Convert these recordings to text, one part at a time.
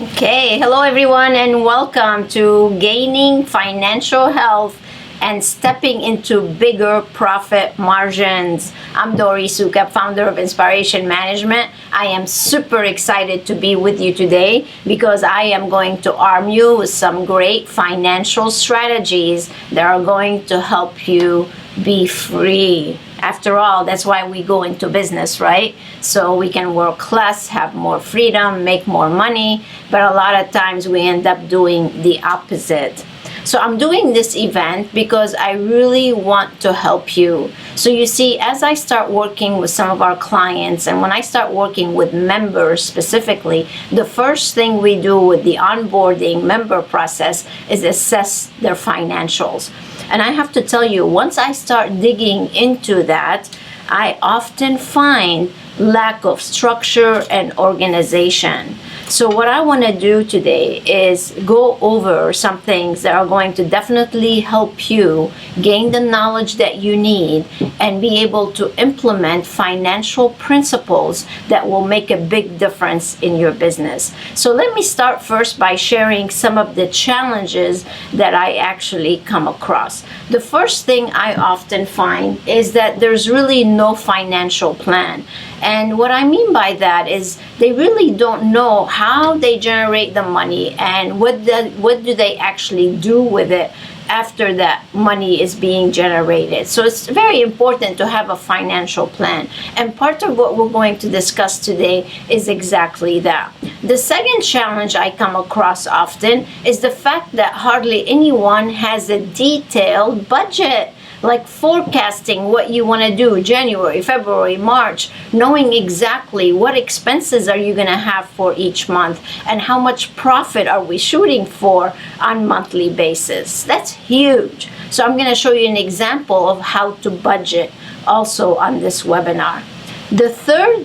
Okay, hello everyone, and welcome to Gaining Financial Health and Stepping into Bigger Profit Margins. I'm Dori Soukup, founder of Inspiration Management. I am super excited to be with you today because I am going to arm you with some great financial strategies that are going to help you be free. After all, that's why we go into business, right? So we can work less, have more freedom, make more money, but a lot of times we end up doing the opposite. So I'm doing this event because I really want to help you. So you see, as I start working with some of our clients, and when I start working with members specifically, the first thing we do with the onboarding member process is assess their financials. And I have to tell you, once I start digging into that, I often find lack of structure and organization. So what I want to do today is go over some things that are going to definitely help you gain the knowledge that you need and be able to implement financial principles that will make a big difference in your business. So let me start first by sharing some of the challenges that I actually come across. The first thing I often find is that there's really no financial plan. And what I mean by that is they really don't know how they generate the money and what do they actually do with it after that money is being generated. So it's very important to have a financial plan. And part of what we're going to discuss today is exactly that. The second challenge I come across often is the fact that hardly anyone has a detailed budget. Like forecasting what you want to do January, February, March, knowing exactly what expenses are you going to have for each month and how much profit are we shooting for on monthly basis. That's huge. So I'm going to show you an example of how to budget also on this webinar. The third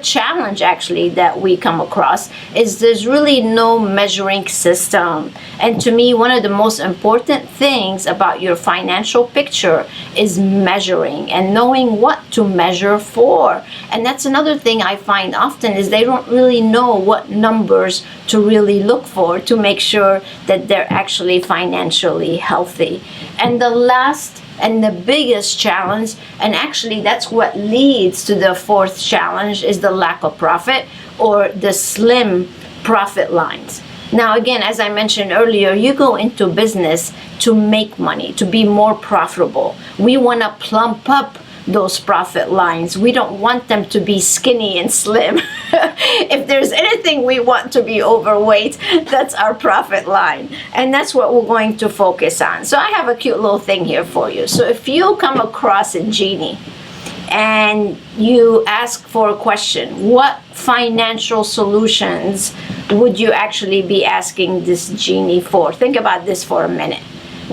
challenge actually that we come across is there's really no measuring system. And to me, one of the most important things about your financial picture is measuring and knowing what to measure for. And that's another thing I find often is they don't really know what numbers to really look for to make sure that they're actually financially healthy. And the last and the biggest challenge, and actually that's what leads to the fourth challenge, is the lack of profit or the slim profit lines. Now, again, as I mentioned earlier, you go into business to make money, to be more profitable. We want to plump up those profit lines. We don't want them to be skinny and slim. If there's anything we want to be overweight, that's our profit line. And that's what we're going to focus on. So I have a cute little thing here for you. So if you come across a Genie and you ask for a question, what financial solutions would you actually be asking this Genie for? Think about this for a minute.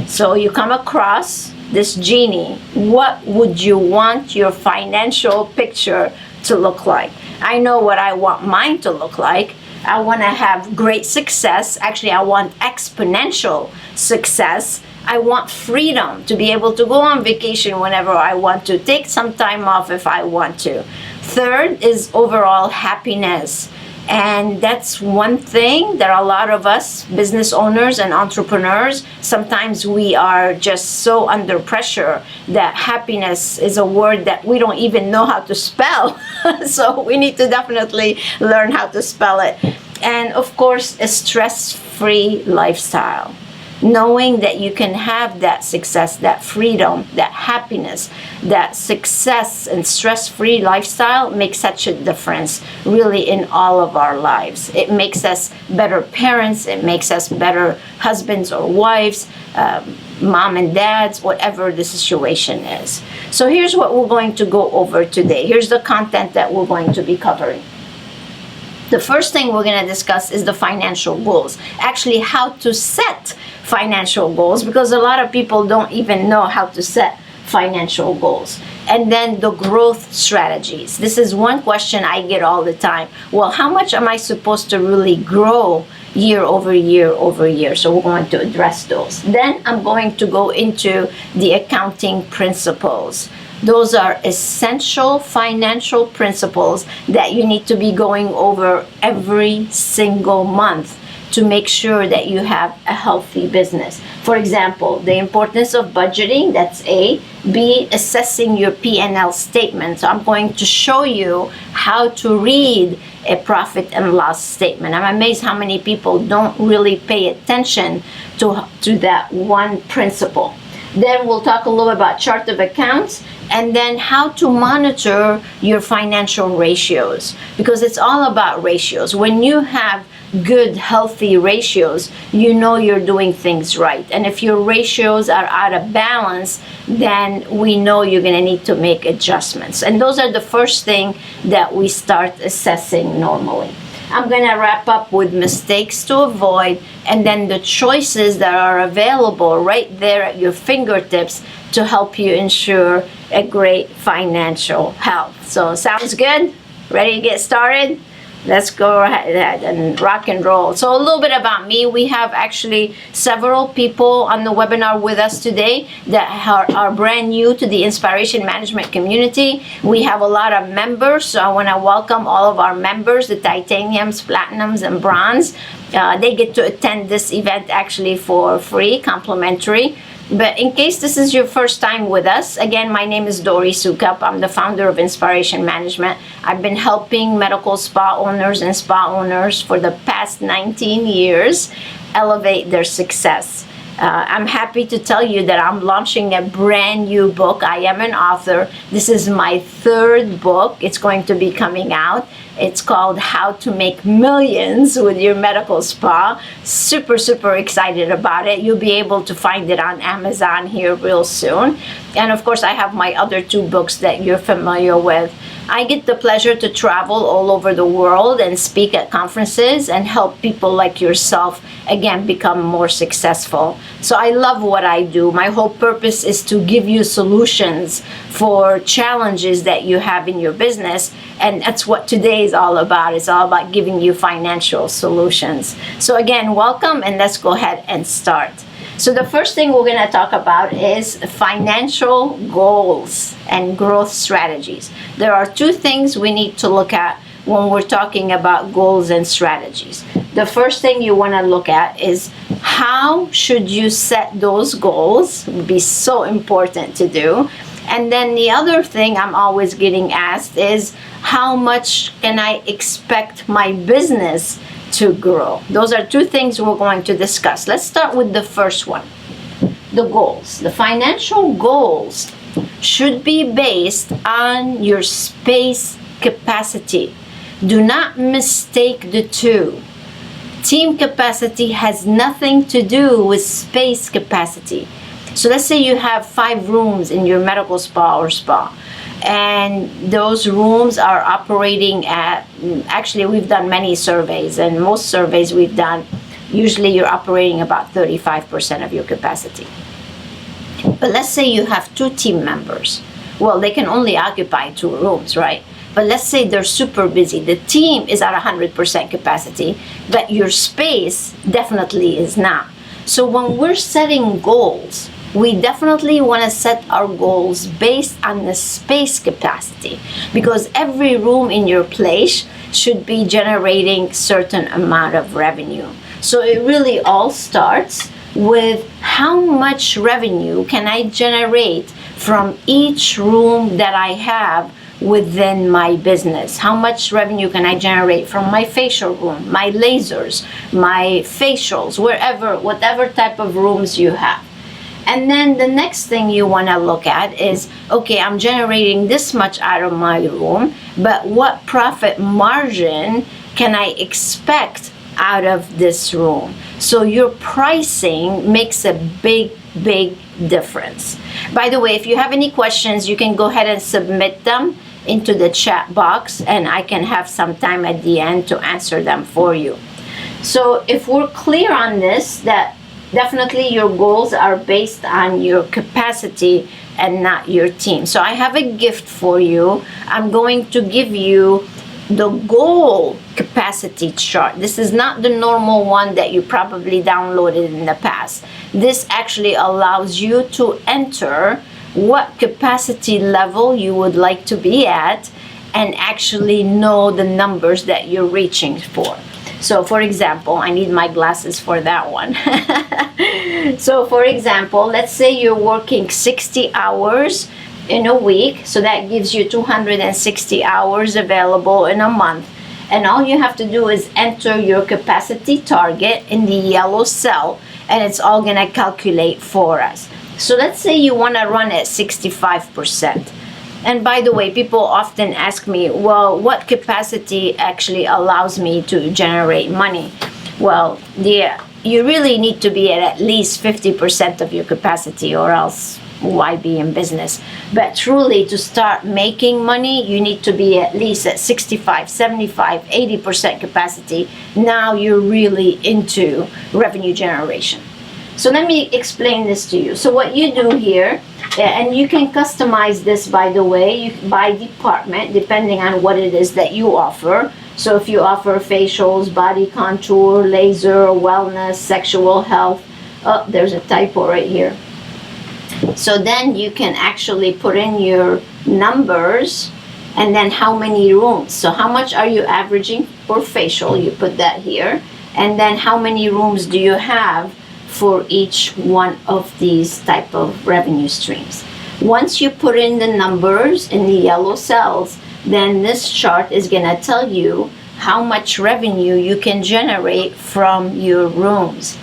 So you come across this Genie, what would you want your financial picture to look like? I know what I want mine to look like. I want to have great success. Actually, I want exponential success. I want freedom to be able to go on vacation whenever I want to, take some time off if I want to. Third is overall happiness. And that's one thing that a lot of us business owners and entrepreneurs, sometimes we are just so under pressure that happiness is a word that we don't even know how to spell. So we need to definitely learn how to spell it. And of course, a stress-free lifestyle. Knowing that you can have that success, that freedom, that happiness, that success and stress-free lifestyle makes such a difference really in all of our lives. It makes us better parents, it makes us better husbands or wives, mom and dads, whatever the situation is. So here's what we're going to go over today. Here's the content that we're going to be covering. The first thing we're going to discuss is the financial goals. Actually, how to set financial goals, because a lot of people don't even know how to set financial goals. And then the growth strategies. This is one question I get all the time. Well, how much am I supposed to really grow year over year over year? So we're going to address those. Then I'm going to go into the accounting principles. Those are essential financial principles that you need to be going over every single month to make sure that you have a healthy business. For example, the importance of budgeting, that's A. B, assessing your P&L statement. So I'm going to show you how to read a profit and loss statement. I'm amazed how many people don't really pay attention to that one principle. Then we'll talk a little about chart of accounts, and then how to monitor your financial ratios, because it's all about ratios. When you have good, healthy ratios, you know you're doing things right. And if your ratios are out of balance, then we know you're going to need to make adjustments. And those are the first thing that we start assessing normally. I'm going to wrap up with mistakes to avoid, and then the choices that are available right there at your fingertips to help you ensure a great financial health. So sounds good? Ready to get started? Let's go ahead and rock and roll. So a little bit about me. We have actually several people on the webinar with us today that are brand new to the inspiration management community. We have a lot of members, so I want to welcome all of our members, the titaniums, platinums, and bronze. They get to attend this event actually for free, complimentary. But in case this is your first time with us, again, my name is Dori Soukup. I'm the founder of Inspiration Management. I've been helping medical spa owners and spa owners for the past 19 years elevate their success. I'm happy to tell you that I'm launching a brand new book. I am an author. This is my third book. It's going to be coming out. It's called How to Make Millions with Your Medical Spa. Super, super excited about it. You'll be able to find it on Amazon here real soon. And of course, I have my other two books that you're familiar with. I get the pleasure to travel all over the world and speak at conferences and help people like yourself, again, become more successful. So I love what I do. My whole purpose is to give you solutions for challenges that you have in your business. And that's what today is all about. It's all about giving you financial solutions. So again, welcome, and let's go ahead and start. So the first thing we're going to talk about is financial goals and growth strategies. There are two things we need to look at when we're talking about goals and strategies. The first thing you want to look at is how should you set those goals. It would be so important to do. And then the other thing I'm always getting asked is, how much can I expect my business to grow? Those are two things we're going to discuss. Let's start with the first one, the goals. The financial goals should be based on your space capacity. Do not mistake the two. Team capacity has nothing to do with space capacity. So let's say you have 5 rooms in your medical spa or spa, and those rooms are operating at, actually we've done many surveys, and most surveys we've done, usually you're operating about 35% of your capacity. But let's say you have 2 team members. Well, they can only occupy 2 rooms, right? But let's say they're super busy. The team is at 100% capacity, but your space definitely is not. So when we're setting goals, we definitely want to set our goals based on the space capacity, because every room in your place should be generating certain amount of revenue. So it really all starts with how much revenue can I generate from each room that I have within my business. How much revenue can I generate from my facial room, my lasers, my facials, whatever type of rooms you have. And then the next thing you want to look at is, okay, I'm generating this much out of my room, but what profit margin can I expect out of this room? So your pricing makes a big, big difference. By the way, if you have any questions, you can go ahead and submit them into the chat box, and I can have some time at the end to answer them for you. So if we're clear on this, that definitely your goals are based on your capacity and not your team. So I have a gift for you. I'm going to give you the goal capacity chart. This is not the normal one that you probably downloaded in the past. This actually allows you to enter what capacity level you would like to be at and actually know the numbers that you're reaching for. So for example, I need my glasses for that one. So for example, let's say you're working 60 hours in a week. So that gives you 260 hours available in a month. And all you have to do is enter your capacity target in the yellow cell, and it's all going to calculate for us. So let's say you want to run at 65%. And by the way, people often ask me, well, what capacity actually allows me to generate money? Well, you really need to be at least 50% of your capacity, or else why be in business? But truly, to start making money, you need to be at least at 65, 75, 80% capacity. Now you're really into revenue generation. So let me explain this to you. So what you do here, and you can customize this, by the way, by department, depending on what it is that you offer. So if you offer facials, body contour, laser, wellness, sexual health, oh, there's a typo right here. So then you can actually put in your numbers and then how many rooms. So how much are you averaging for facial? You put that here. And then how many rooms do you have for each one of these type of revenue streams? Once you put in the numbers in the yellow cells, then this chart is going to tell you how much revenue you can generate from your rooms.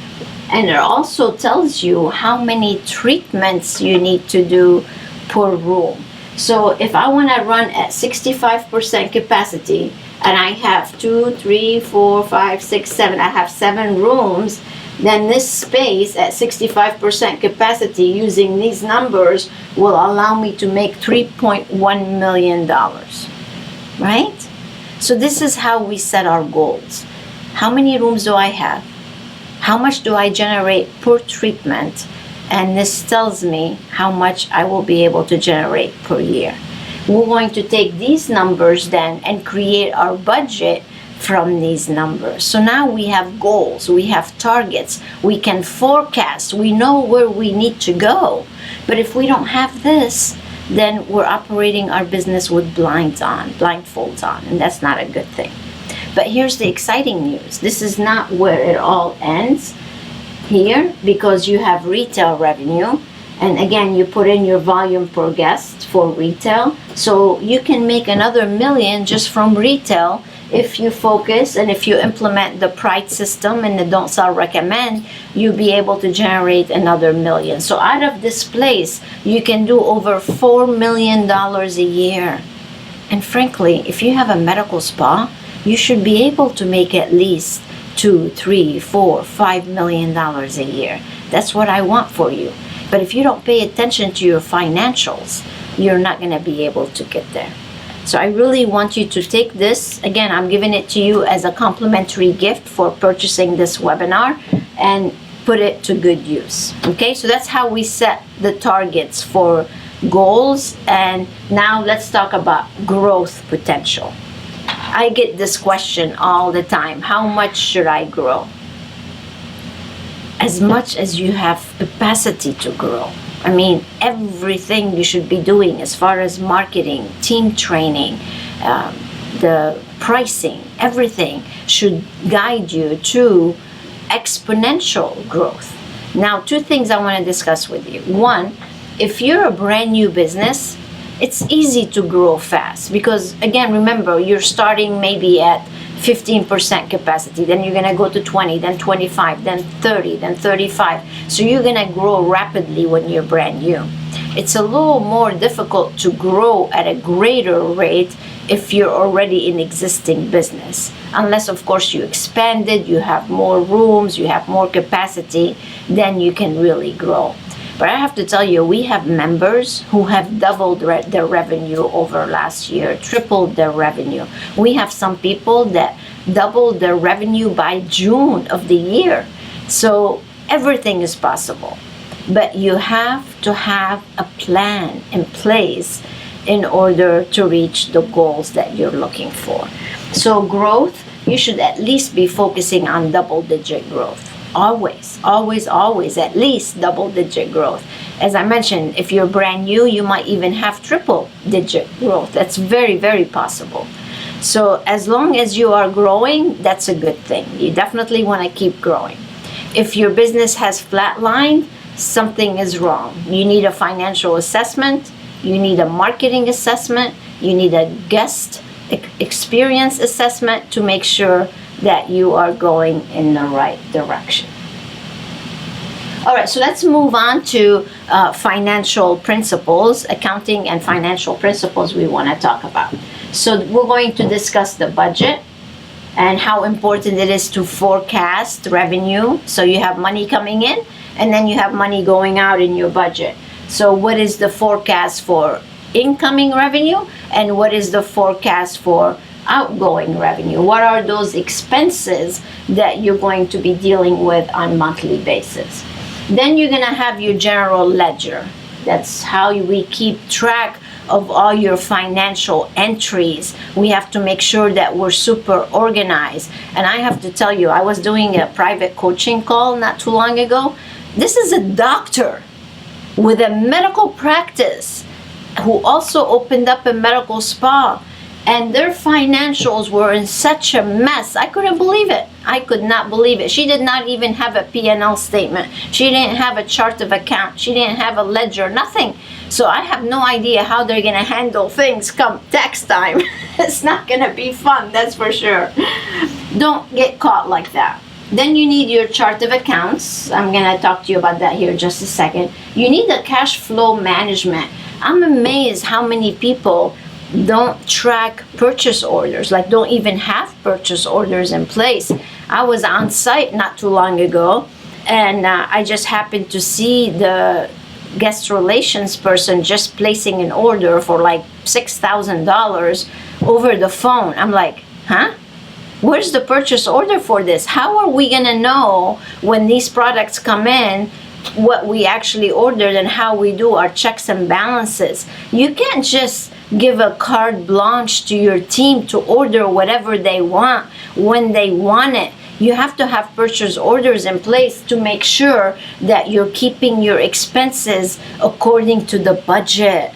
And it also tells you how many treatments you need to do per room. So if I want to run at 65% capacity and I have 2, 3, 4, 5, 6, 7, I have 7 rooms, then this space at 65% capacity using these numbers will allow me to make $3.1 million, right? So this is how we set our goals. How many rooms do I have? How much do I generate per treatment? And this tells me how much I will be able to generate per year. We're going to take these numbers then and create our budget from these numbers. So now we have goals, we have targets, we can forecast, we know where we need to go. But if we don't have this, then we're operating our business with blindfolds on, and that's not a good thing. But here's the exciting news. This is not where it all ends here, because you have retail revenue. And again, you put in your volume per guest for retail. So you can make another $1 million just from retail if you focus and if you implement the price system and the don't sell recommend, you'll be able to generate another $1 million. So out of this place, you can do over $4 million a year. And frankly, if you have a medical spa, you should be able to make at least $2, $3, $4, $5 million a year. That's what I want for you. But if you don't pay attention to your financials, you're not going to be able to get there. So I really want you to take this. Again, I'm giving it to you as a complimentary gift for purchasing this webinar and put it to good use. Okay, so that's how we set the targets for goals. And now let's talk about growth potential. I get this question all the time. How much should I grow? As much as you have capacity to grow. I mean, everything you should be doing as far as marketing, team training, the pricing, everything should guide you to exponential growth. Now, 2 things I want to discuss with you. One, if you're a brand new business, it's easy to grow fast because, again, remember, you're starting maybe at 15% capacity, then you're going to go to 20, then 25, then 30, then 35. So you're going to grow rapidly when you're brand new. It's a little more difficult to grow at a greater rate if you're already in existing business. Unless, of course, you expanded, you have more rooms, you have more capacity, then you can really grow. But I have to tell you, we have members who have doubled their revenue over last year, tripled their revenue. We have some people that doubled their revenue by June of the year. So everything is possible. But you have to have a plan in place in order to reach the goals that you're looking for. So growth, you should at least be focusing on double-digit growth. always, always, always at least double-digit growth. As I mentioned, if you're brand new, you might even have triple-digit growth. That's very, very possible. So as long as you are growing, that's a good thing. You definitely want to keep growing. If your business has flatlined, something is wrong. You need a financial assessment. You need a marketing assessment. You need a guest experience assessment to make sure that you are going in the right direction. All right, so let's move on to financial principles, accounting and financial principles we want to talk about. So we're going to discuss the budget and how important it is to forecast revenue. So you have money coming in and then you have money going out in your budget. So what is the forecast for incoming revenue and what is the forecast for outgoing revenue? What are those expenses that you're going to be dealing with on a monthly basis? Then you're going to have your general ledger. That's how we keep track of all your financial entries. We have to make sure that we're super organized. And I have to tell you, I was doing a private coaching call not too long ago. This is a doctor with a medical practice who also opened up a medical spa, and their financials were in such a mess. I couldn't believe it. I could not believe it. She did not even have a P&L statement. She didn't have a chart of account. She didn't have a ledger, nothing. So I have no idea how they're going to handle things come tax time. It's not going to be fun, that's for sure. Don't get caught like that. Then you need your chart of accounts. I'm going to talk to you about that here in just a second. You need the cash flow management. I'm amazed how many people don't track purchase orders, like don't even have purchase orders in place. I was on site not too long ago, and I just happened to see the guest relations person just placing an order for like $6,000 over the phone. I'm like, huh? Where's the purchase order for this? How are we gonna know when these products come in what we actually ordered and how we do our checks and balances? You can't just give a carte blanche to your team to order whatever they want when they want it. You have to have purchase orders in place to make sure that you're keeping your expenses according to the budget.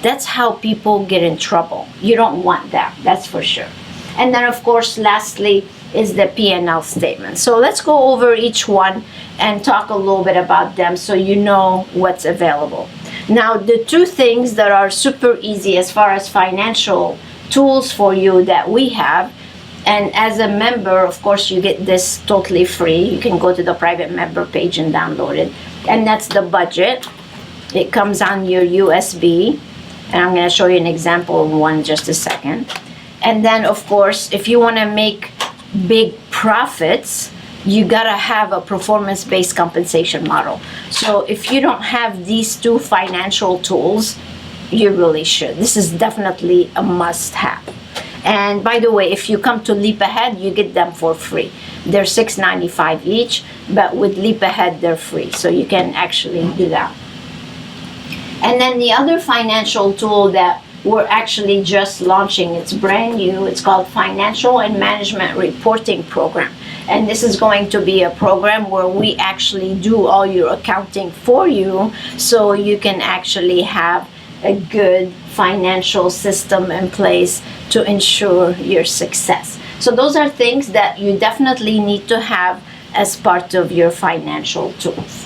That's how people get in trouble. You don't want that, that's for sure. And then of course, lastly is the P&L statement. So let's go over each one and talk a little bit about them so you know what's available. Now, the two things that are super easy as far as financial tools for you that we have, and as a member, of course, you get this totally free. You can go to the private member page and download it. And that's the budget. It comes on your USB. And I'm going to show you an example of one in just a second. And then, of course, if you want to make big profits, you gotta have a performance-based compensation model. So if you don't have these two financial tools, you really should. This is definitely a must-have. And by the way, if you come to Leap Ahead, you get them for free. They're $6.95 each, but with Leap Ahead, they're free. So you can actually do that. And then the other financial tool that we're actually just launching, it's brand new, it's called Financial and Management Reporting Program. And this is going to be a program where we actually do all your accounting for you so you can actually have a good financial system in place to ensure your success. So those are things that you definitely need to have as part of your financial tools.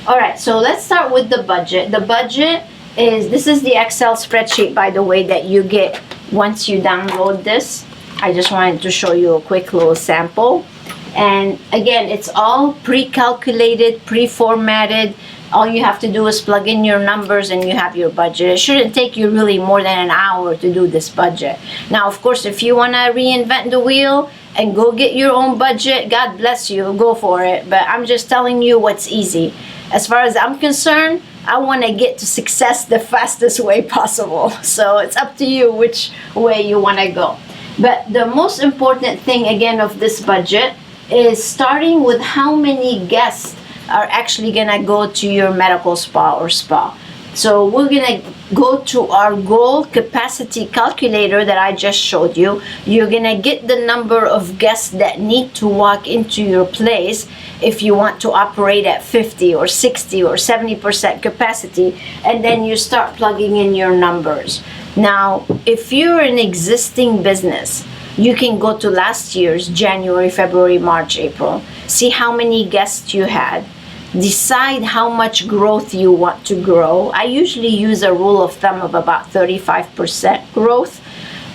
All right, so let's start with the budget. The budget this is the Excel spreadsheet, by the way, that you get once you download this. I just wanted to show you a quick little sample. And again, it's all pre-calculated, pre-formatted. All you have to do is plug in your numbers and you have your budget. It shouldn't take you really more than an hour to do this budget. Now, of course, if you want to reinvent the wheel and go get your own budget, God bless you, go for it. But I'm just telling you what's easy. As far as I'm concerned, I want to get to success the fastest way possible. So it's up to you which way you want to go. But the most important thing, again, of this budget is starting with how many guests are actually going to go to your medical spa or spa. So we're going to go to our goal capacity calculator that I just showed you. You're gonna get the number of guests that need to walk into your place if you want to operate at 50 or 60 or 70% capacity, and then you start plugging in your numbers. Now, if you're an existing business, you can go to last year's January, February, March, April, see how many guests you had, decide how much growth you want to grow. I usually use a rule of thumb of about 35% growth,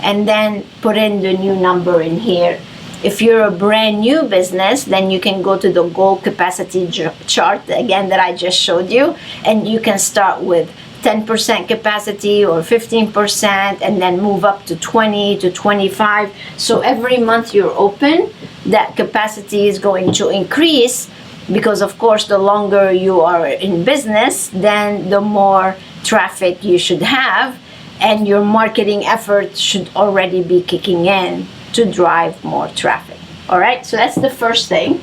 and then put in the new number in here. If you're a brand new business, then you can go to the goal capacity chart again that I just showed you, and you can start with 10% capacity or 15%, and then move up to 20 to 25. So every month you're open, that capacity is going to increase, because of course the longer you are in business, then the more traffic you should have, and your marketing efforts should already be kicking in to drive more traffic. All right, so that's the first thing.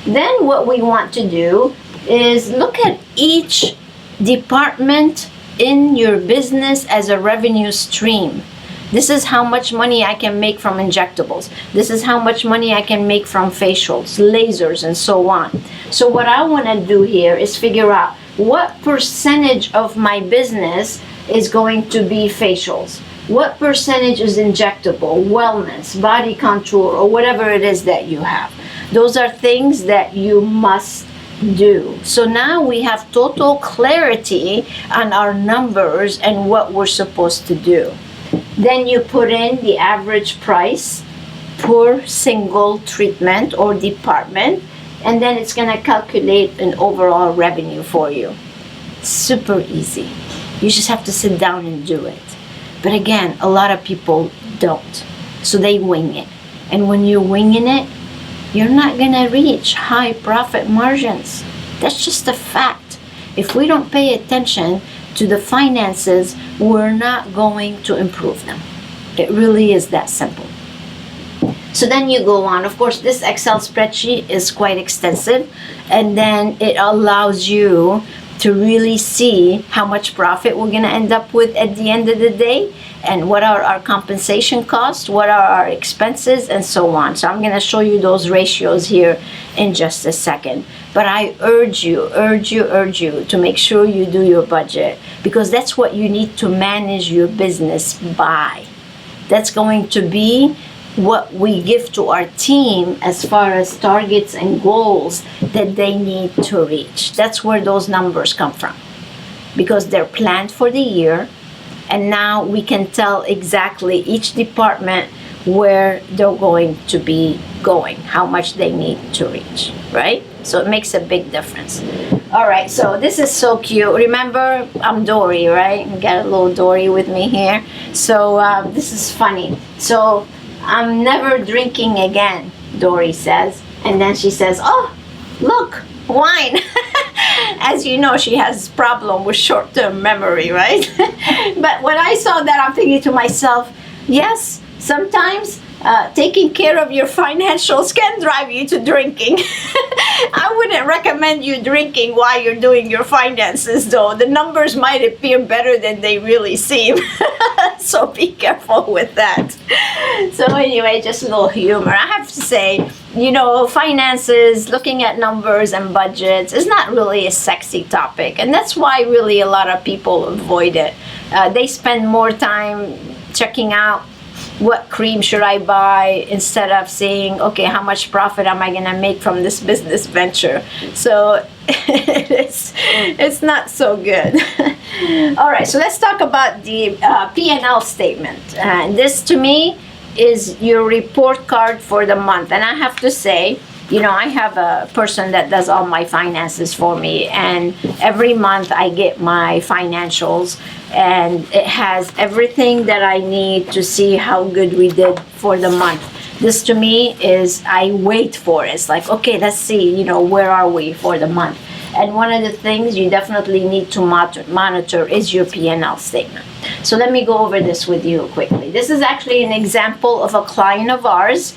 Then what we want to do is look at each department in your business as a revenue stream. This is how much money I can make from injectables. This is how much money I can make from facials, lasers, and so on. So what I want to do here is figure out what percentage of my business is going to be facials. What percentage is injectable, wellness, body contour, or whatever it is that you have. Those are things that you must do. So now we have total clarity on our numbers and what we're supposed to do. Then you put in the average price per single treatment or department, and then it's going to calculate an overall revenue for you. Super easy. You just have to sit down and do it. But again, a lot of people don't. So they wing it. And when you're winging it, you're not going to reach high profit margins. That's just a fact. If we don't pay attention to the finances, we're not going to improve them. It really is that simple. So then you go on. Of course, this Excel spreadsheet is quite extensive, and then it allows you to really see how much profit we're going to end up with at the end of the day, and what are our compensation costs, what are our expenses, and so on. So I'm going to show you those ratios here in just a second. But I urge you to make sure you do your budget, because that's what you need to manage your business by. That's going to be what we give to our team as far as targets and goals that they need to reach. That's where those numbers come from, because they're planned for the year, and now we can tell exactly each department where they're going to be going, how much they need to reach, right? So it makes a big difference. All right, so this is so cute. Remember, I'm Dorie, right? We got a little Dorie with me here. So this is funny. So I'm never drinking again, Dorie says. And then she says, oh, look, wine. As you know, she has problem with short-term memory, right? But when I saw that, I'm thinking to myself, yes, sometimes taking care of your financials can drive you to drinking. I wouldn't recommend you drinking while you're doing your finances, though. The numbers might appear better than they really seem. So be careful with that. So anyway, just a little humor. I have to say, you know, finances, looking at numbers and budgets is not really a sexy topic. And that's why really a lot of people avoid it. They spend more time checking out what cream should I buy, instead of saying, okay, how much profit am I going to make from this business venture? So it's not so good. All right, so let's talk about the P&L statement. This to me is your report card for the month. And I have to say, you know, I have a person that does all my finances for me, and every month I get my financials, and it has everything that I need to see how good we did for the month. This to me is, I wait for it. It's like, okay, let's see, you know, where are we for the month? And one of the things you definitely need to monitor is your P&L statement. So let me go over this with you quickly. This is actually an example of a client of ours.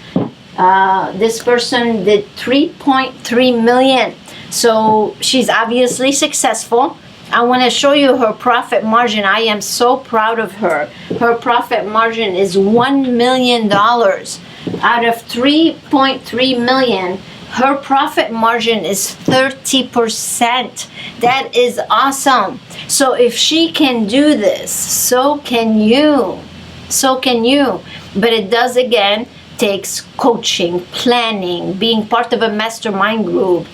This person did 3.3 million. So she's obviously successful. I want to show you her profit margin. I am so proud of her. Her profit margin is $1 million. Out of 3.3 million, her profit margin is 30%. That is awesome. So if she can do this, so can you. So can you. But it does, again, takes coaching, planning, being part of a mastermind group,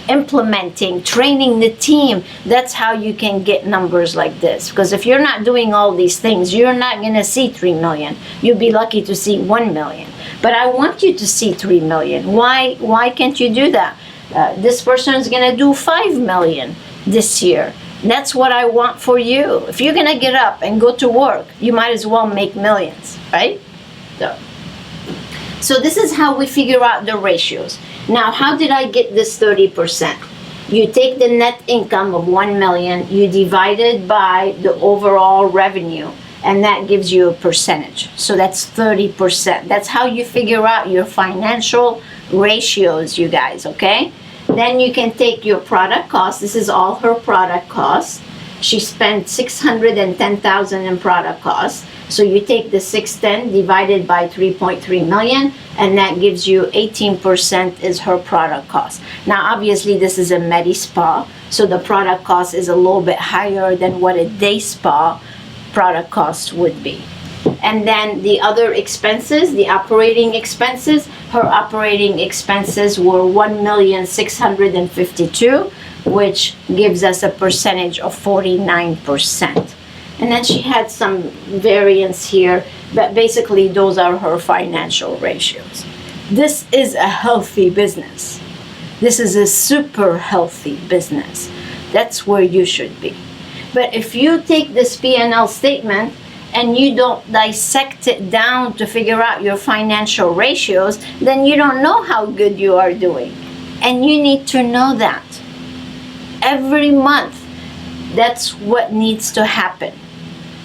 implementing, training the team. That's how you can get numbers like this. Because if you're not doing all these things, you're not going to see 3 million. You'll be lucky to see 1 million. But I want you to see 3 million. Why can't you do that? This person is going to do 5 million this year. That's what I want for you. If you're going to get up and go to work, you might as well make millions, right? So this is how we figure out the ratios. Now, how did I get this 30%? You take the net income of 1 million, you divide it by the overall revenue, and that gives you a percentage. So that's 30%. That's how you figure out your financial ratios, you guys, okay? Then you can take your product cost. This is all her product cost. She spent $610,000 in product cost. So you take the 610 divided by 3.3 million, and that gives you 18% is her product cost. Now, obviously, this is a Medi Spa, so the product cost is a little bit higher than what a day spa product cost would be. And then the other expenses, the operating expenses, her operating expenses were $1,652,000, which gives us a percentage of 49%. And then she had some variance here, but basically those are her financial ratios. This is a healthy business. This is a super healthy business. That's where you should be. But if you take this P&L statement and you don't dissect it down to figure out your financial ratios, then you don't know how good you are doing. And you need to know that. Every month, that's what needs to happen.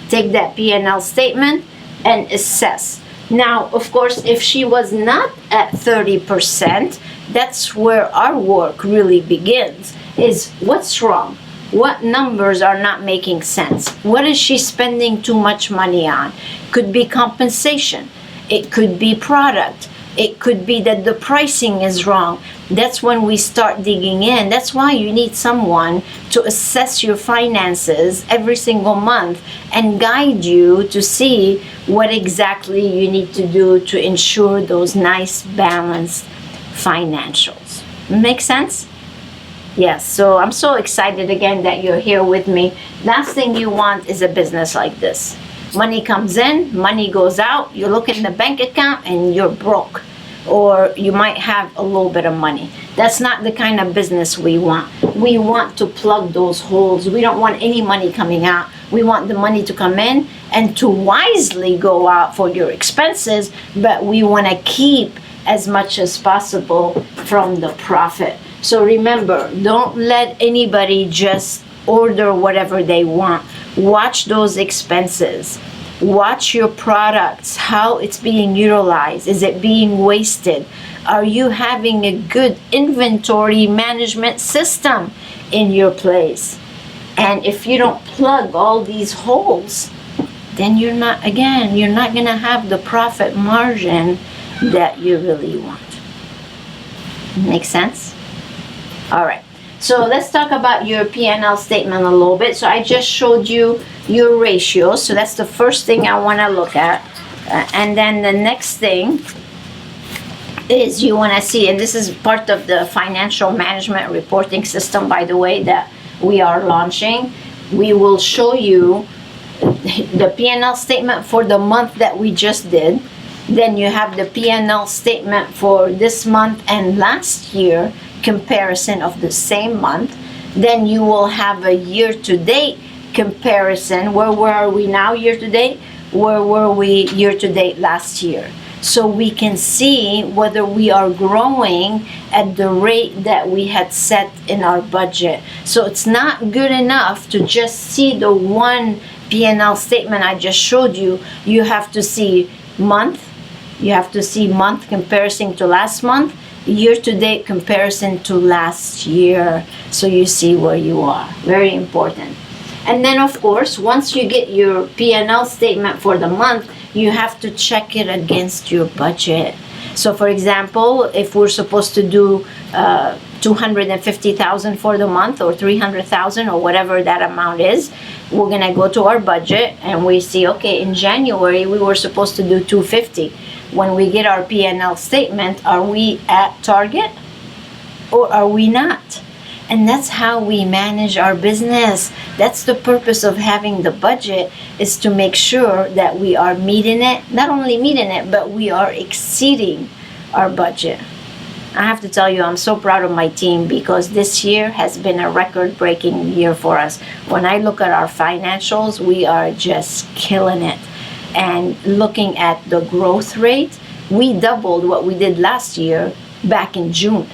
Take that P&L statement and assess. Now, of course, if she was not at 30%, that's where our work really begins, is what's wrong? What numbers are not making sense? What is she spending too much money on? Could be compensation. It could be product. It could be that the pricing is wrong. That's when we start digging in. That's why you need someone to assess your finances every single month and guide you to see what exactly you need to do to ensure those nice, balanced financials. Make sense? Yes, so I'm so excited again that you're here with me. Last thing you want is a business like this. Money comes in, money goes out, you look in the bank account and you're broke. Or you might have a little bit of money. That's not the kind of business we want. We want to plug those holes. We don't want any money coming out. We want the money to come in and to wisely go out for your expenses, but we want to keep as much as possible from the profit. So remember, don't let anybody just order whatever they want. Watch those expenses. Watch your products, how it's being utilized. Is it being wasted? Are you having a good inventory management system in your place? And if you don't plug all these holes, then you're not going to have the profit margin that you really want. Make sense? All right. So let's talk about your P&L statement a little bit. So I just showed you your ratios. So that's the first thing I want to look at. And then the next thing is you want to see, and this is part of the financial management reporting system, by the way, that we are launching. We will show you the P&L statement for the month that we just did. Then you have the P&L statement for this month and last year, comparison of the same month. Then you will have a year-to-date comparison. Where were we now year-to-date? Where were we year-to-date last year? So we can see whether we are growing at the rate that we had set in our budget. So it's not good enough to just see the one P&L statement I just showed you. You have to see month. You have to see month comparison to last month year-to-date comparison to last year, so you see where you are. Very important. And then, of course, once you get your P&L statement for the month, you have to check it against your budget. So, for example, if we're supposed to do 250,000 for the month, or 300,000, or whatever that amount is, we're gonna go to our budget and we see, okay, in January we were supposed to do 250. When we get our P&L statement, are we at target or are we not? And that's how we manage our business. That's the purpose of having the budget, is to make sure that we are meeting it, not only meeting it, but we are exceeding our budget. I have to tell you, I'm so proud of my team, because this year has been a record-breaking year for us. When I look at our financials, we are just killing it. And looking at the growth rate, we doubled what we did last year back in June.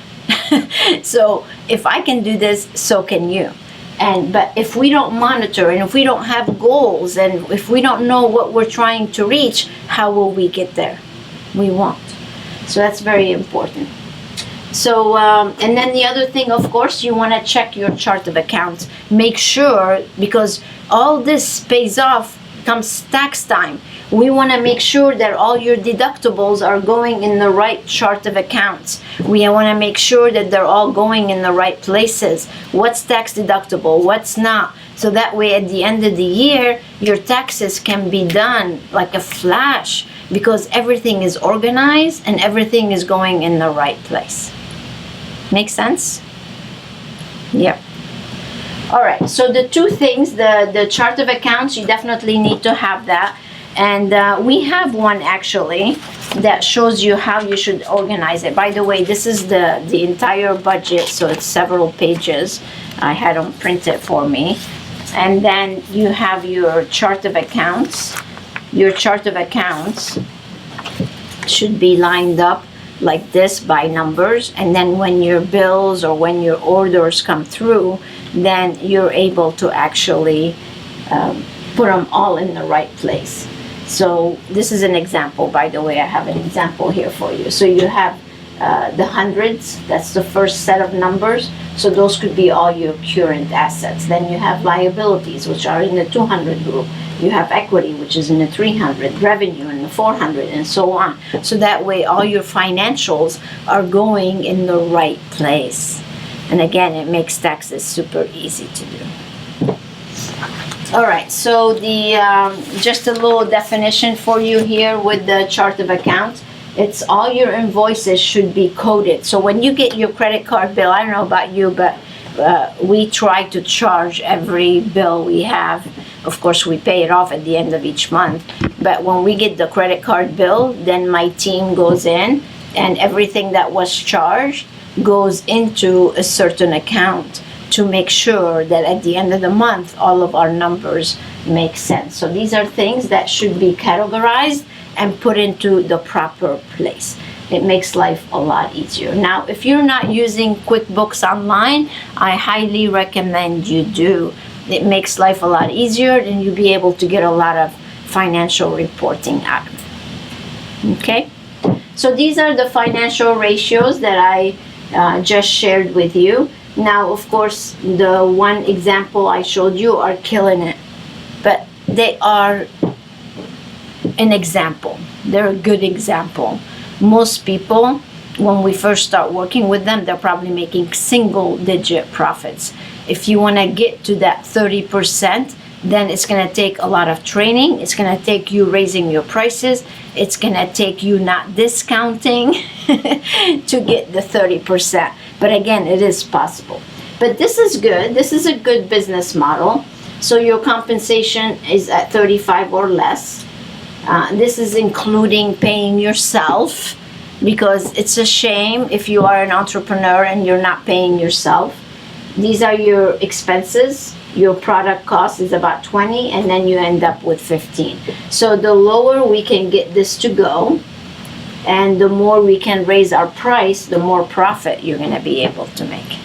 So if I can do this, so can you. But if we don't monitor, and if we don't have goals, and if we don't know what we're trying to reach, how will we get there? We won't. So that's very important. So, and then the other thing, of course, you want to check your chart of accounts. Make sure, because all this pays off comes tax time. We want to make sure that all your deductibles are going in the right chart of accounts. We want to make sure that they're all going in the right places. What's tax deductible? What's not? So that way, at the end of the year, your taxes can be done like a flash, because everything is organized and everything is going in the right place. Make sense? Yep. All right, so the two things, the chart of accounts, you definitely need to have that. And we have one actually that shows you how you should organize it. By the way, this is the entire budget, so it's several pages. I had them printed for me. And then you have your chart of accounts. Your chart of accounts should be lined up like this by numbers, and then when your bills or when your orders come through, then you're able to actually put them all in the right place. So this is an example, by the way. I have an example here for you. So you have the hundreds, that's the first set of numbers. So those could be all your current assets. Then you have liabilities, which are in the 200 group. You have equity, which is in the 300, revenue in the 400, and so on. So that way all your financials are going in the right place. And again, it makes taxes super easy to do. All right, so the just a little definition for you here with the chart of accounts. It's all your invoices should be coded. So when you get your credit card bill, I don't know about you, but we try to charge every bill we have. Of course, we pay it off at the end of each month. But when we get the credit card bill, then my team goes in, and everything that was charged goes into a certain account to make sure that at the end of the month, all of our numbers make sense. So these are things that should be categorized and put into the proper place. It makes life a lot easier. Now, if you're not using QuickBooks Online, I highly recommend you do. It makes life a lot easier, and you'll be able to get a lot of financial reporting out of it. Okay? So these are the financial ratios that I just shared with you. Now, of course, the one example I showed you are killing it, but they are an example. They're a good example. Most people, when we first start working with them, they're probably making single-digit profits. If you want to get to that 30%, then it's going to take a lot of training. It's going to take you raising your prices. It's going to take you not discounting to get the 30%. But again, it is possible. But this is good. This is a good business model. So your compensation is at 35 or less. This is including paying yourself, because it's a shame if you are an entrepreneur and you're not paying yourself. These are your expenses. Your product cost is about 20, and then you end up with 15. So the lower we can get this to go, and the more we can raise our price, the more profit you're going to be able to make.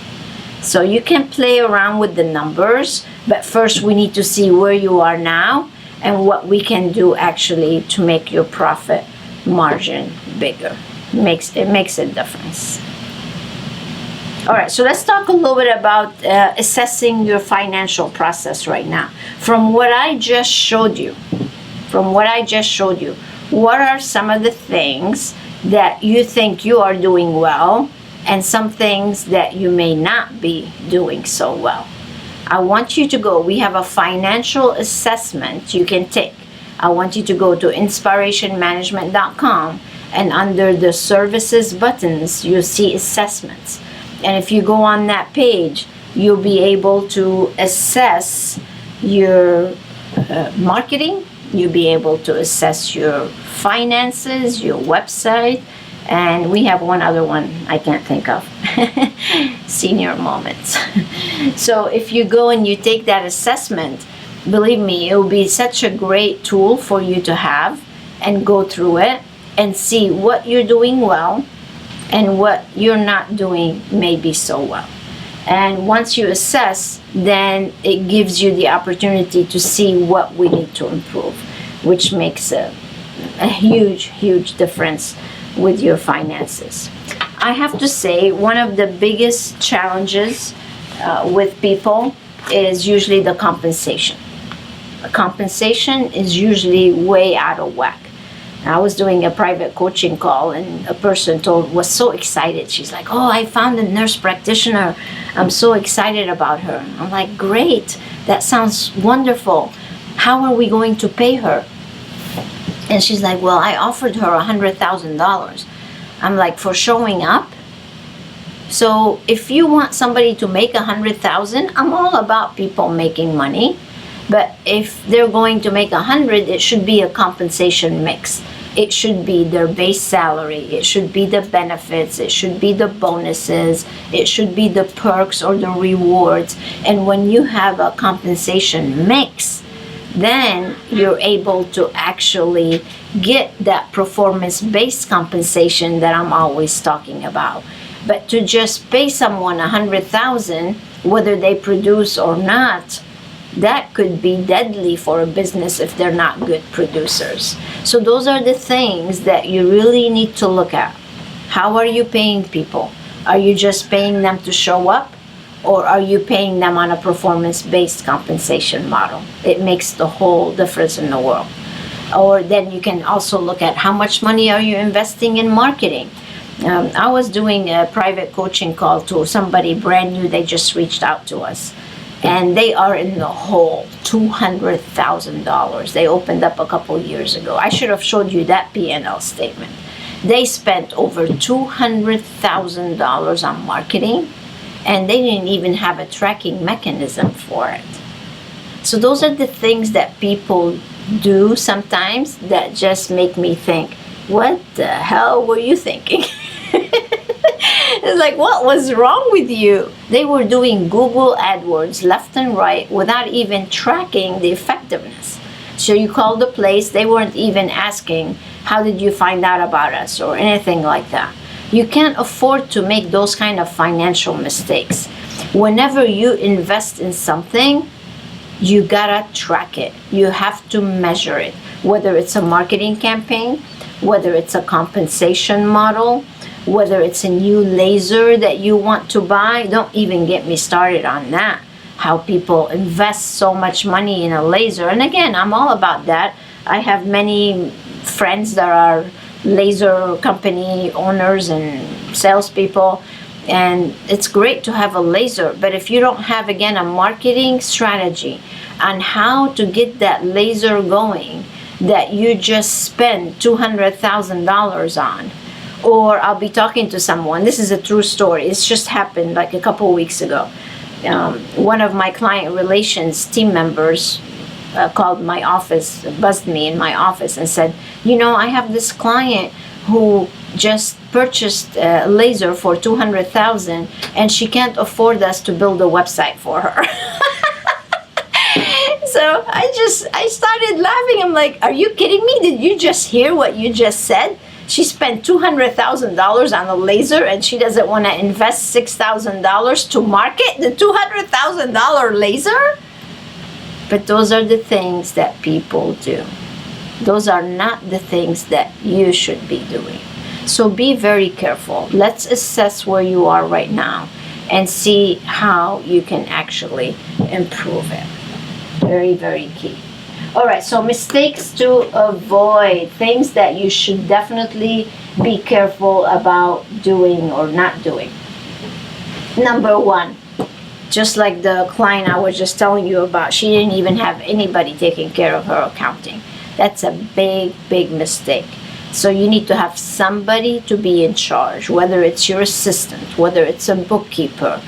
So you can play around with the numbers, but first we need to see where you are now and what we can do actually to make your profit margin bigger. It makes a difference. All right, so let's talk a little bit about assessing your financial process right now. From what I just showed you, what are some of the things that you think you are doing well and some things that you may not be doing so well? I want you to go, we have a financial assessment you can take. I want you to go to inspirationmanagement.com, and under the services buttons, you'll see assessments. And if you go on that page, you'll be able to assess your marketing, you'll be able to assess your finances, your website, and we have one other one I can't think of. Senior moments. So if you go and you take that assessment, believe me, it will be such a great tool for you to have and go through it and see what you're doing well and what you're not doing maybe so well. And once you assess, then it gives you the opportunity to see what we need to improve, which makes a huge difference with your finances. I have to say, one of the biggest challenges with people is usually the compensation. Compensation is usually way out of whack. I was doing a private coaching call, and a person was so excited. She's like, "Oh, I found a nurse practitioner. I'm so excited about her." I'm like, "Great, that sounds wonderful. How are we going to pay her?" And she's like, "Well, I offered her $100,000. I'm like, "For showing up?" So if you want somebody to make $100,000, I'm all about people making money. But if they're going to make 100, it should be a compensation mix. It should be their base salary. It should be the benefits. It should be the bonuses. It should be the perks or the rewards. And when you have a compensation mix, then you're able to actually get that performance-based compensation that I'm always talking about. But to just pay someone $100,000, whether they produce or not, that could be deadly for a business if they're not good producers. So those are the things that you really need to look at. How are you paying people? Are you just paying them to show up? Or are you paying them on a performance-based compensation model? It makes the whole difference in the world. Or then you can also look at how much money are you investing in marketing. I was doing a private coaching call to somebody brand new. They just reached out to us. And they are in the hole, $200,000. They opened up a couple years ago. I should have showed you that P&L statement. They spent over $200,000 on marketing, and they didn't even have a tracking mechanism for it. So those are the things that people do sometimes that just make me think, what the hell were you thinking? It's like, what was wrong with you? They were doing Google AdWords left and right without even tracking the effectiveness. So you called the place, they weren't even asking, how did you find out about us or anything like that. You can't afford to make those kind of financial mistakes. Whenever you invest in something, you gotta track it. You have to measure it. Whether it's a marketing campaign, whether it's a compensation model, whether it's a new laser that you want to buy. Don't even get me started on that. How people invest so much money in a laser. And again, I'm all about that. I have many friends that are laser company owners and salespeople, and it's great to have a laser. But if you don't have, again, a marketing strategy on how to get that laser going that you just spend $200,000 on, or I'll be talking to someone, this is a true story, it's just happened like a couple of weeks ago. One of my client relations team members called my office, buzzed me in my office and said, I have this client who just purchased a laser for $200,000 and she can't afford us to build a website for her. So I started laughing. I'm like, are you kidding me? Did you just hear what you just said? She spent $200,000 on a laser and she doesn't want to invest $6,000 to market the $200,000 laser? But those are the things that people do. Those are not the things that you should be doing. So be very careful. Let's assess where you are right now and see how you can actually improve it. Very, very key. All right, so mistakes to avoid, things that you should definitely be careful about doing or not doing. Number one, just like the client I was just telling you about, she didn't even have anybody taking care of her accounting. That's a big, big mistake. So you need to have somebody to be in charge, whether it's your assistant, whether it's a bookkeeper.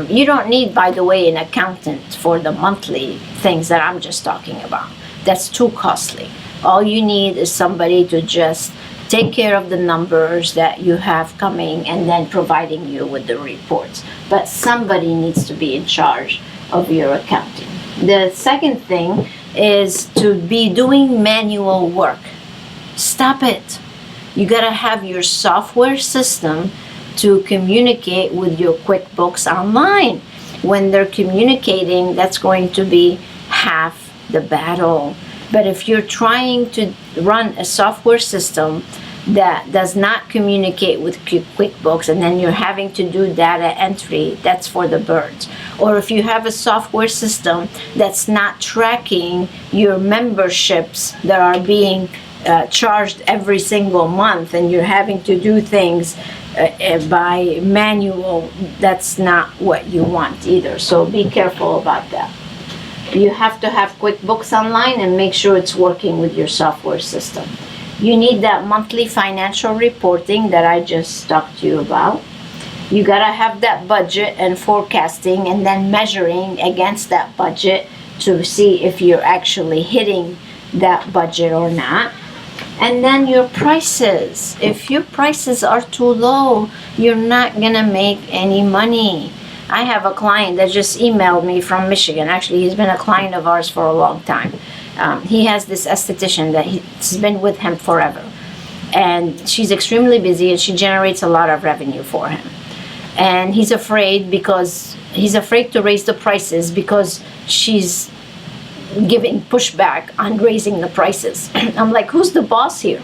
You don't need, by the way, an accountant for the monthly things that I'm just talking about. That's too costly. All you need is somebody to just take care of the numbers that you have coming and then providing you with the reports. But somebody needs to be in charge of your accounting. The second thing is to be doing manual work. Stop it. You gotta have your software system to communicate with your QuickBooks Online. When they're communicating, that's going to be half the battle. But if you're trying to run a software system that does not communicate with QuickBooks and then you're having to do data entry, that's for the birds. Or if you have a software system that's not tracking your memberships that are being charged every single month and you're having to do things by manual, that's not what you want either. So be careful about that. You have to have QuickBooks Online and make sure it's working with your software system. You need that monthly financial reporting that I just talked to you about. You gotta have that budget and forecasting and then measuring against that budget to see if you're actually hitting that budget or not. And then your prices. If your prices are too low, you're not gonna make any money. I have a client that just emailed me from Michigan. Actually, he's been a client of ours for a long time. He has this esthetician that he's been with him forever. And she's extremely busy and she generates a lot of revenue for him. And he's afraid to raise the prices because she's giving pushback on raising the prices. I'm like, who's the boss here?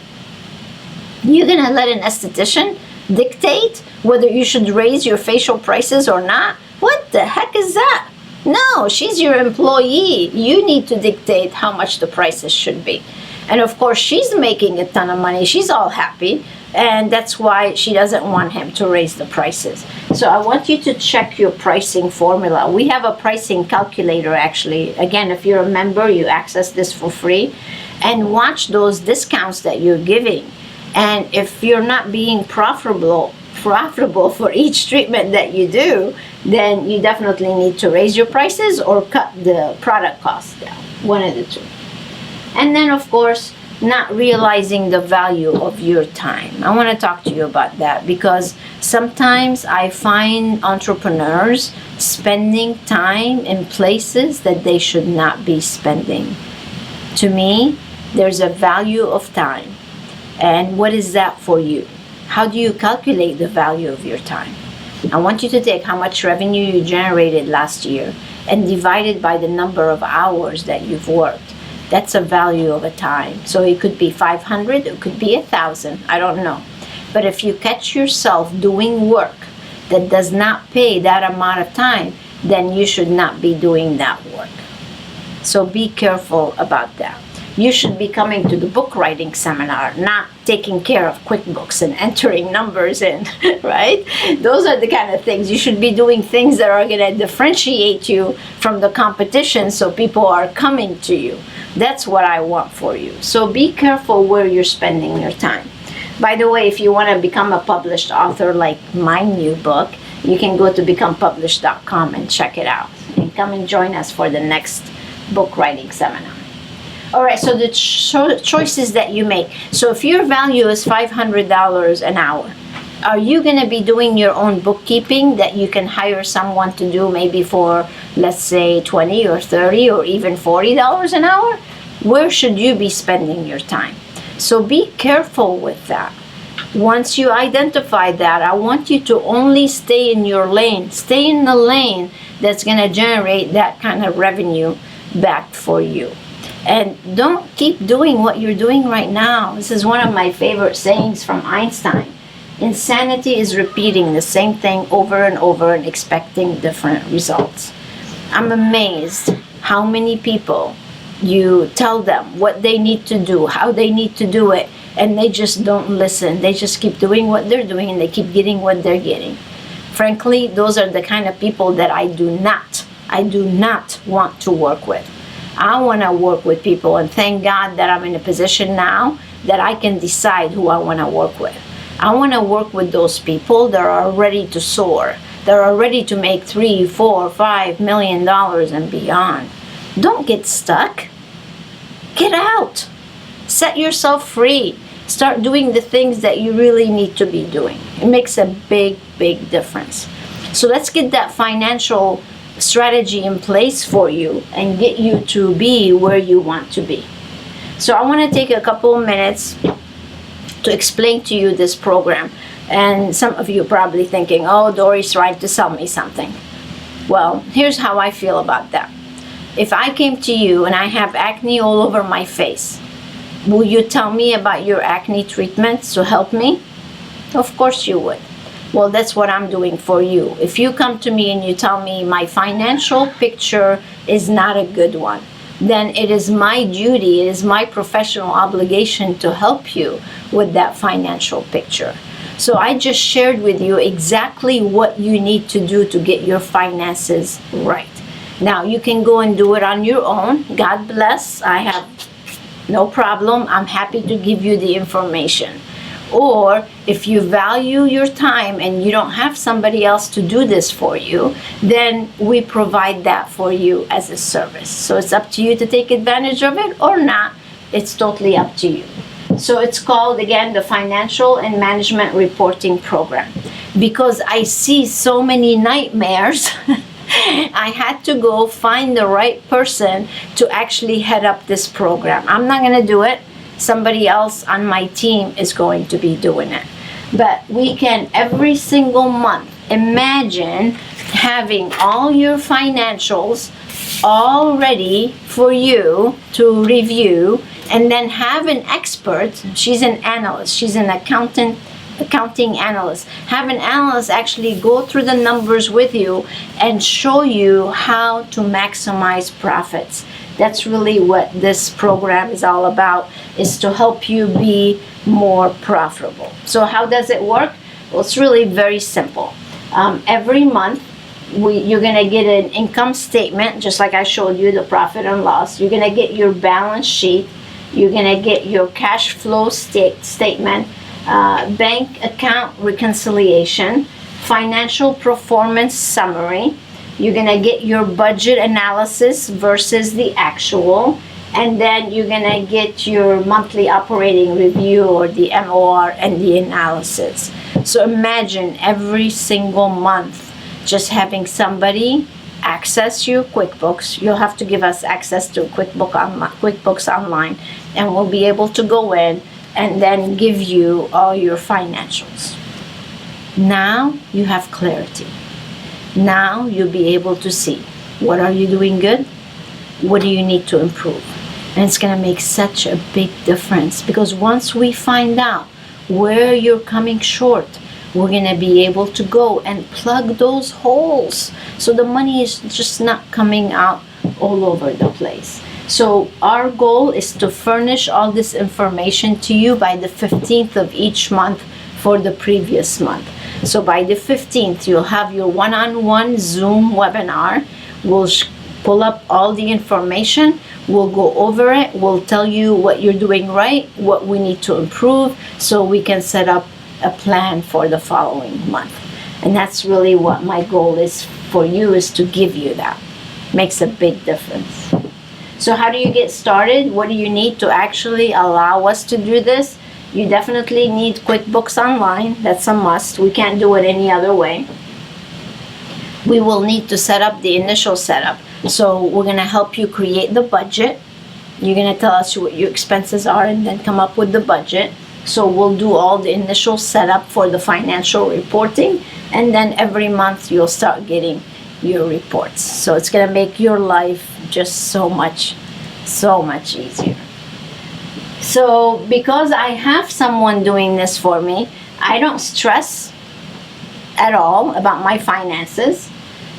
You're gonna let an esthetician dictate whether you should raise your facial prices or not? What the heck is that? No, she's your employee. You need to dictate how much the prices should be. And of course, she's making a ton of money. She's all happy. And that's why she doesn't want him to raise the prices. So I want you to check your pricing formula. We have a pricing calculator, actually. Again, if you're a member, you access this for free. And watch those discounts that you're giving. And if you're not being profitable for each treatment that you do, then you definitely need to raise your prices or cut the product costs down. One of the two. And then, of course, not realizing the value of your time. I want to talk to you about that because sometimes I find entrepreneurs spending time in places that they should not be spending. To me, there's a value of time. And what is that for you? How do you calculate the value of your time? I want you to take how much revenue you generated last year and divide it by the number of hours that you've worked. That's a value of a time. So it could be 500, it could be 1,000, I don't know. But if you catch yourself doing work that does not pay that amount of time, then you should not be doing that work. So be careful about that. You should be coming to the book writing seminar, not taking care of QuickBooks and entering numbers in, right? Those are the kind of things. You should be doing things that are going to differentiate you from the competition so people are coming to you. That's what I want for you. So be careful where you're spending your time. By the way, if you want to become a published author like my new book, you can go to becomepublished.com and check it out. And come and join us for the next book writing seminar. All right, so the choices that you make. So if your value is $500 an hour, are you going to be doing your own bookkeeping that you can hire someone to do maybe for, let's say, $20 or $30 or even $40 an hour? Where should you be spending your time? So be careful with that. Once you identify that, I want you to only stay in your lane. Stay in the lane that's going to generate that kind of revenue back for you. And don't keep doing what you're doing right now. This is one of my favorite sayings from Einstein. Insanity is repeating the same thing over and over and expecting different results. I'm amazed how many people you tell them what they need to do, how they need to do it, and they just don't listen. They just keep doing what they're doing and they keep getting what they're getting. Frankly, those are the kind of people that I do not want to work with. I want to work with people, and thank God that I'm in a position now that I can decide who I want to work with. I want to work with those people that are ready to soar. They're ready to make $3, $4, $5 million and beyond. Don't get stuck. Get out. Set yourself free. Start doing the things that you really need to be doing. It makes a big, big difference. So let's get that financial strategy in place for you and get you to be where you want to be. So I want to take a couple of minutes to explain to you this program. And some of you are probably thinking, oh, Dorie's trying to sell me something. Well, here's how I feel about that. If I came to you and I have acne all over my face, will you tell me about your acne treatments to help me? Of course you would. Well, that's what I'm doing for you. If you come to me and you tell me my financial picture is not a good one, then it is my duty, it is my professional obligation to help you with that financial picture. So I just shared with you exactly what you need to do to get your finances right. Now, you can go and do it on your own. God bless. I have no problem. I'm happy to give you the information. Or if you value your time and you don't have somebody else to do this for you, then we provide that for you as a service. So it's up to you to take advantage of it or not. It's totally up to you. So it's called, again, the Financial and Management Reporting Program. Because I see so many nightmares, I had to go find the right person to actually head up this program. I'm not going to do it. Somebody else on my team is going to be doing it. But we can, every single month, imagine having all your financials all ready for you to review, and then have an expert. She's an analyst. She's an accounting analyst. Have an analyst actually go through the numbers with you and show you how to maximize profits. That's really what this program is all about, is to help you be more profitable. So how does it work? Well, it's really very simple. Every month, you're going to get an income statement, just like I showed you, the profit and loss. You're going to get your balance sheet. You're going to get your cash flow statement, bank account reconciliation, financial performance summary. You're going to get your budget analysis versus the actual, and then you're going to get your monthly operating review, or the MOR, and the analysis. So imagine every single month just having somebody access your QuickBooks. You'll have to give us access to QuickBooks Online, and we'll be able to go in and then give you all your financials. Now you have clarity. Now you'll be able to see, what are you doing good? What do you need to improve? And it's going to make such a big difference, because once we find out where you're coming short, we're going to be able to go and plug those holes, so the money is just not coming out all over the place. So our goal is to furnish all this information to you by the 15th of each month for the previous month. So by the 15th, you'll have your one-on-one Zoom webinar. We'll pull up all the information. We'll go over it. We'll tell you what you're doing right, what we need to improve, so we can set up a plan for the following month. And that's really what my goal is for you, is to give you that. Makes a big difference. So how do you get started? What do you need to actually allow us to do this? You definitely need QuickBooks Online. That's a must. We can't do it any other way. We will need to set up the initial setup. So we're going to help you create the budget. You're going to tell us what your expenses are and then come up with the budget. So we'll do all the initial setup for the financial reporting, and then every month you'll start getting your reports. So it's going to make your life just so much easier. So because I have someone doing this for me, I don't stress at all about my finances.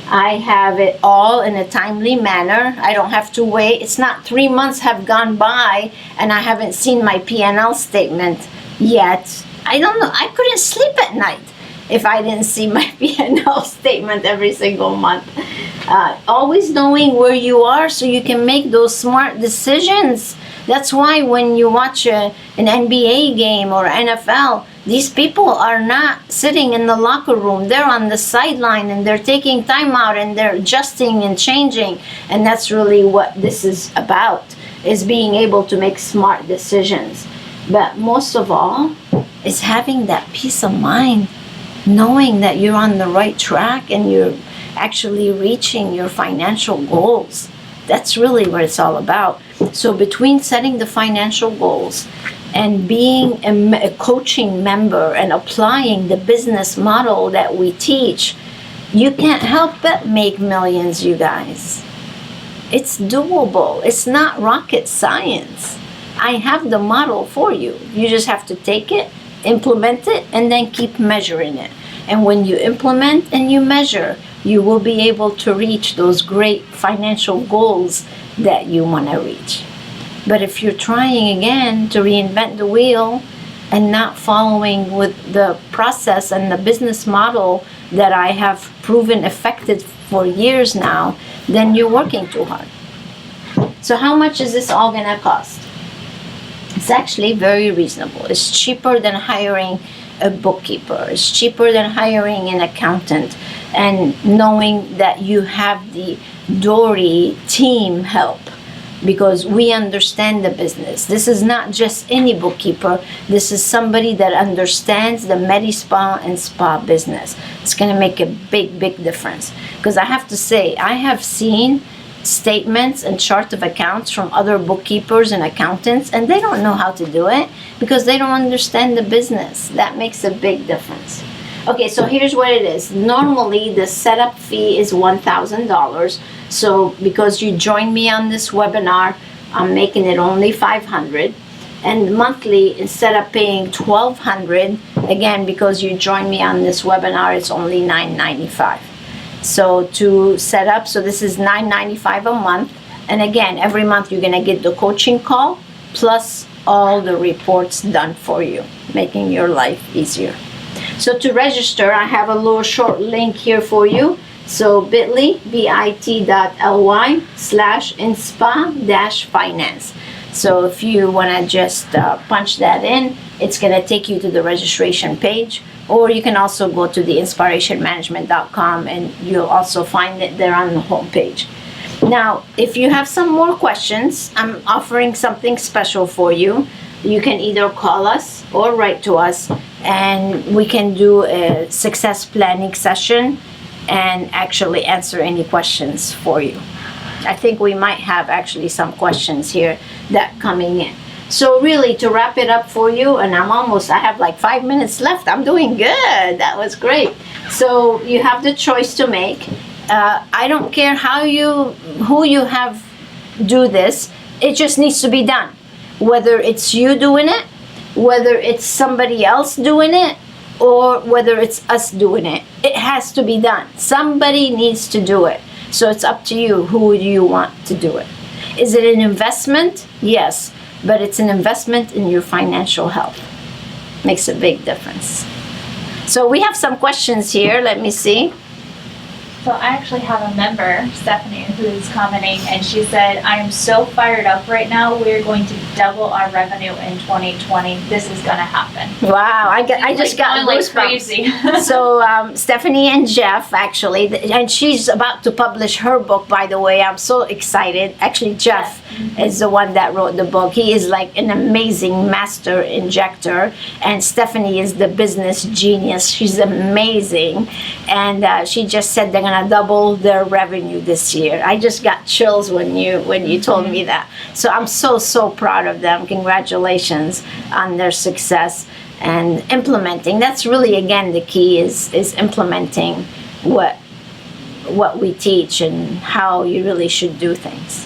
I have it all in a timely manner. I don't have to wait. It's not 3 months have gone by and I haven't seen my P&L statement yet. I don't know. I couldn't sleep at night if I didn't see my P&L statement every single month. Always knowing where you are so you can make those smart decisions. That's why when you watch an NBA game or NFL, these people are not sitting in the locker room. They're on the sideline and they're taking time out and they're adjusting and changing. And that's really what this is about, is being able to make smart decisions. But most of all, is having that peace of mind, knowing that you're on the right track and you're actually reaching your financial goals. That's really what it's all about. So between setting the financial goals and being a coaching member and applying the business model that we teach, you can't help but make millions, you guys. It's doable. It's not rocket science. I have the model for you. You just have to take it, implement it, and then keep measuring it. And when you implement and you measure, you will be able to reach those great financial goals that you want to reach. But if you're trying again to reinvent the wheel and not following with the process and the business model that I have proven effective for years now, then you're working too hard. So how much is this all going to cost? It's actually very reasonable. It's cheaper than hiring a bookkeeper. It's cheaper than hiring an accountant, and knowing that you have the Dorie team help, because we understand the business. This is not just any bookkeeper. This is somebody that understands the Medi-Spa and spa business. It's going to make a big, big difference. Because I have to say, I have seen statements and chart of accounts from other bookkeepers and accountants, and they don't know how to do it because they don't understand the business. That makes a big difference. Okay, so here's what it is. Normally, the setup fee is $1,000. So because you joined me on this webinar, I'm making it only $500. And monthly, instead of paying $1,200, again, because you joined me on this webinar, it's only $995. So to set up, so this is $995 a month. And again, every month you're gonna get the coaching call plus all the reports done for you, making your life easier. So to register, I have a little short link here for you. So bit.ly, bit.ly/inspa-finance. So if you wanna just punch that in, it's gonna take you to the registration page. Or you can also go to the inspirationmanagement.com and you'll also find it there on the home page. Now, if you have some more questions, I'm offering something special for you. You can either call us or write to us, and we can do a success planning session and actually answer any questions for you. I think we might have actually some questions here that coming in. So really, to wrap it up for you, and I have like 5 minutes left. I'm doing good. That was great. So you have the choice to make. I don't care who you have do this. It just needs to be done. Whether it's you doing it, whether it's somebody else doing it, or whether it's us doing it. It has to be done. Somebody needs to do it. So it's up to you. Who do you want to do it? Is it an investment? Yes. But it's an investment in your financial health. Makes a big difference. So we have some questions here. Let me see. So I actually have a member, Stephanie, who's commenting, and she said, I am so fired up right now. We're going to double our revenue in 2020. This is going to happen. Wow, I just got like crazy. So Stephanie and Jeff, actually, and she's about to publish her book, by the way. I'm so excited. Actually, Jeff is the one that wrote the book. He is like an amazing master injector, and Stephanie is the business genius. She's amazing, and she just said they're gonna double their revenue this year. I just got chills when you told me that. So I'm so proud of them. Congratulations on their success and implementing. That's really, again, the key is implementing what we teach and how you really should do things.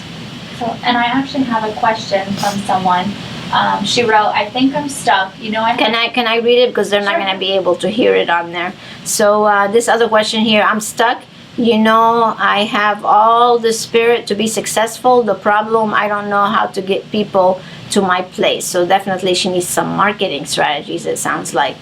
So, and I actually have a question from someone. She wrote, I think I'm stuck. You know, Can I read it, because they're not Sure. going to be able to hear it on there. So this other question here, I'm stuck. You know, I have all the spirit to be successful. The problem, I don't know how to get people to my place. So definitely she needs some marketing strategies, it sounds like.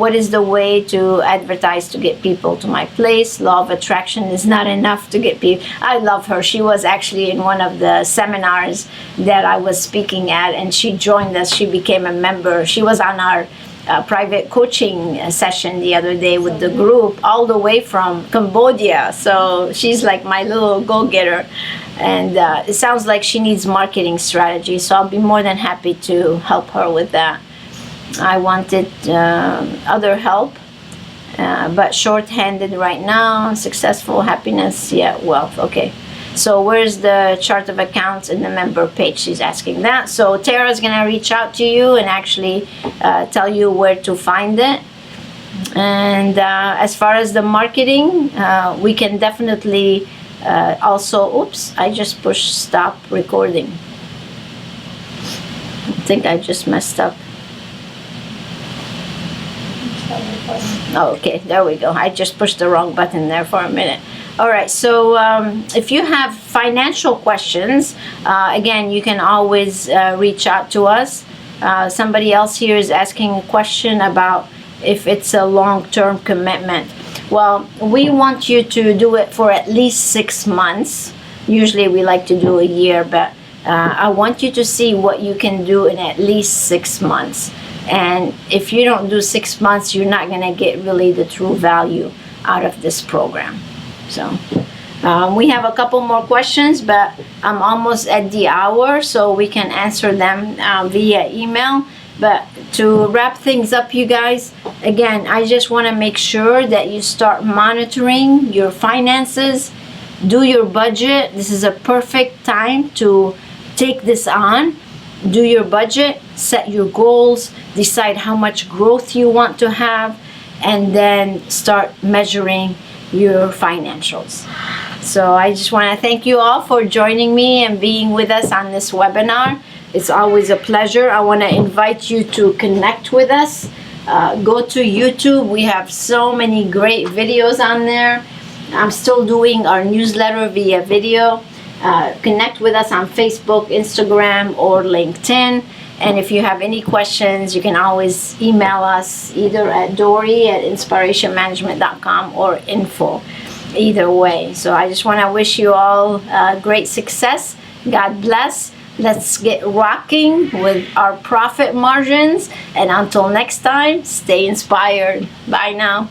What is the way to advertise to get people to my place? Law of attraction is not enough to get people. I love her. She was actually in one of the seminars that I was speaking at, and she joined us. She became a member. She was on our private coaching session the other day with the group, all the way from Cambodia. So she's like my little go-getter. And it sounds like she needs marketing strategy. So I'll be more than happy to help her with that. I wanted other help, but short-handed right now. Successful, happiness, yeah, wealth. Okay. So where's the chart of accounts in the member page? She's asking that. So Tara's gonna reach out to you and actually tell you where to find it. And as far as the marketing, we can definitely also, oops, I just pushed stop recording. I think I just messed up. Oh, okay, there we go. I just pushed the wrong button there for a minute. All right, so if you have financial questions, again, you can always reach out to us. Somebody else here is asking a question about if it's a long-term commitment. Well, we want you to do it for at least 6 months. Usually we like to do a year, but I want you to see what you can do in at least 6 months. And if you don't do 6 months, you're not going to get really the true value out of this program. So we have a couple more questions, but I'm almost at the hour, so we can answer them via email. But to wrap things up, you guys, again, I just want to make sure that you start monitoring your finances, do your budget. This is a perfect time to take this on. Do your budget, set your goals, decide how much growth you want to have, and then start measuring your financials. So I just want to thank you all for joining me and being with us on this webinar. It's always a pleasure. I want to invite you to connect with us. Go to YouTube. We have so many great videos on there. I'm still doing our newsletter via video. Connect with us on Facebook, Instagram, or LinkedIn. And if you have any questions, you can always email us either at Dorie@inspirationmanagement.com or info. Either way. So I just want to wish you all great success. God bless. Let's get rocking with our profit margins. And until next time, stay inspired. Bye now.